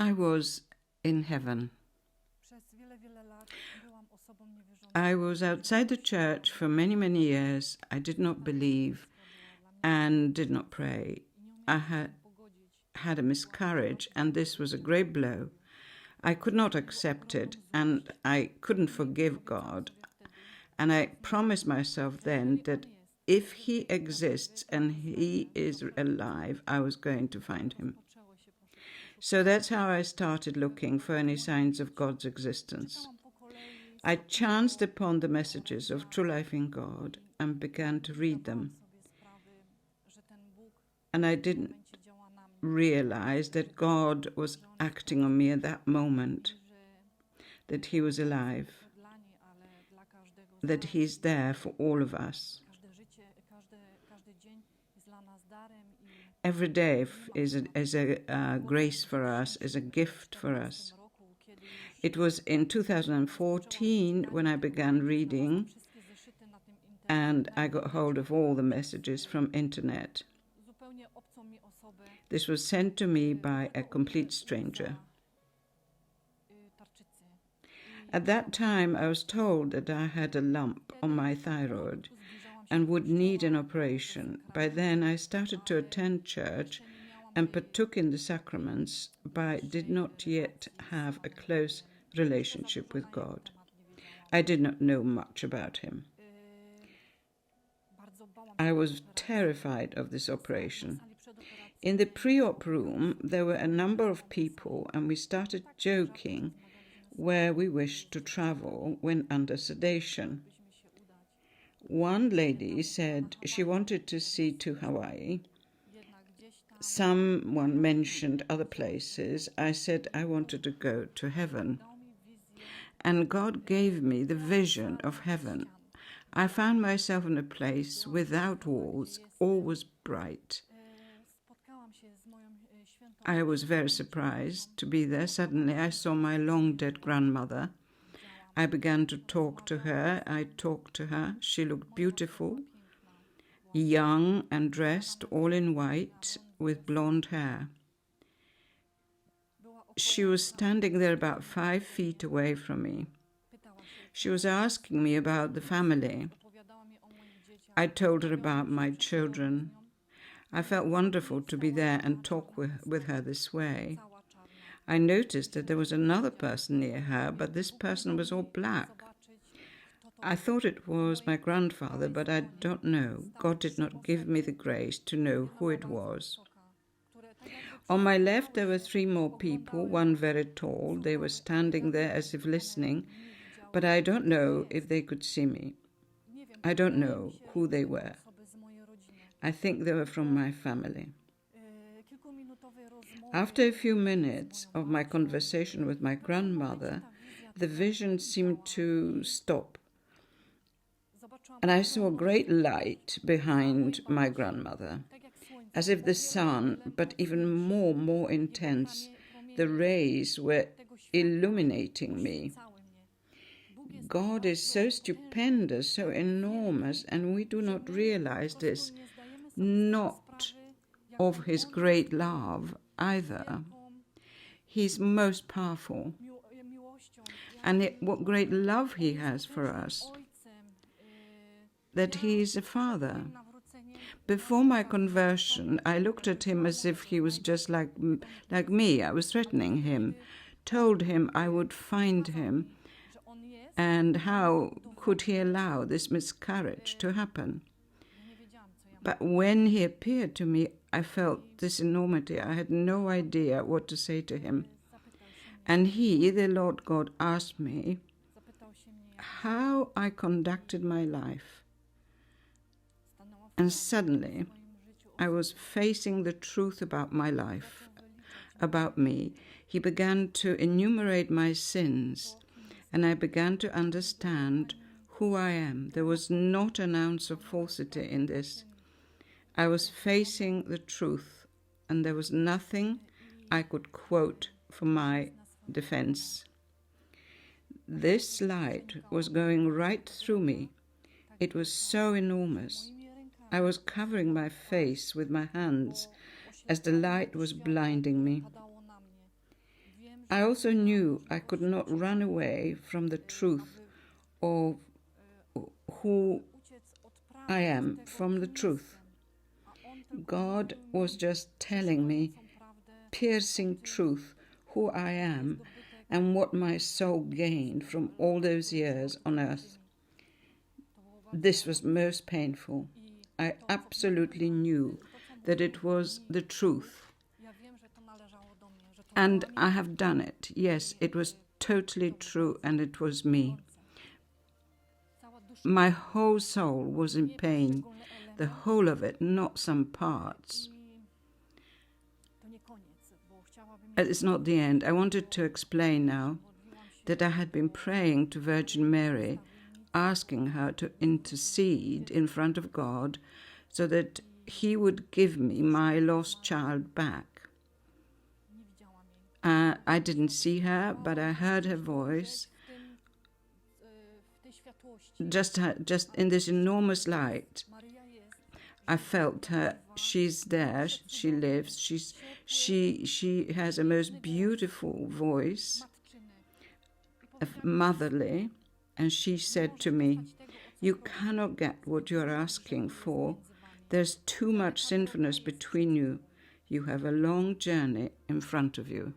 I was in heaven. I was outside the church for many, many years. I did not believe and did not pray. I had a miscarriage, and this was a great blow. I could not accept it, and I couldn't forgive God. And I promised myself then that if he exists and he is alive, I was going to find him. So that's how I started looking for any signs of God's existence. I chanced upon the messages of True Life in God and began to read them. And I didn't realize that God was acting on me at that moment, that he was alive, that he's there for all of us. Every day is a grace for us, is a gift for us. It was in 2014 when I began reading, and I got hold of all the messages from internet. This was sent to me by a complete stranger. At that time, I was told that I had a lump on my thyroid and would need an operation. By then, I started to attend church and partook in the sacraments, but I did not yet have a close relationship with God. I did not know much about him. I was terrified of this operation. In the pre-op room, there were a number of people, and we started joking where we wished to travel when under sedation. One lady said she wanted to see to Hawaii. Someone mentioned other places. I said I wanted to go to heaven. And God gave me the vision of heaven. I found myself in a place without walls. All was bright. I was very surprised to be there. Suddenly I saw my long-dead grandmother. I began to talk to her. I talked to her. She looked beautiful, young and dressed all in white with blonde hair. She was standing there about 5 feet away from me. She was asking me about the family. I told her about my children. I felt wonderful to be there and talk with her this way. I noticed that there was another person near her, but this person was all black. I thought it was my grandfather, but I don't know. God did not give me the grace to know who it was. On my left, there were 3 more people, one very tall. They were standing there as if listening, but I don't know if they could see me. I don't know who they were. I think they were from my family. After a few minutes of my conversation with my grandmother, the vision seemed to stop. And I saw a great light behind my grandmother, as if the sun, but even more intense. The rays were illuminating me. God is so stupendous, so enormous, and we do not realize this, not of his great love either. He's most powerful. And what great love he has for us, that he is a father. Before my conversion, I looked at him as if he was just like me. I was threatening him, told him I would find him, and how could he allow this miscarriage to happen? But when he appeared to me, I felt this enormity. I had no idea what to say to him. And he, the Lord God, asked me how I conducted my life. And suddenly, I was facing the truth about my life, about me. He began to enumerate my sins, and I began to understand who I am. There was not an ounce of falsity in this. I was facing the truth, and there was nothing I could quote for my defense. This light was going right through me. It was so enormous. I was covering my face with my hands as the light was blinding me. I also knew I could not run away from the truth of who I am, from the truth. God was just telling me, piercing truth, who I am and what my soul gained from all those years on earth. This was most painful. I absolutely knew that it was the truth. And I have done it. Yes, it was totally true, and it was me. My whole soul was in pain, the whole of it, not some parts. It's not the end. I wanted to explain now that I had been praying to Virgin Mary, asking her to intercede in front of God so that He would give me my lost child back. I didn't see her, but I heard her voice. Just in this enormous light, I felt her. She's there. She lives. She has a most beautiful voice, motherly, and she said to me, "You cannot get what you are asking for. There's too much sinfulness between you. You have a long journey in front of you."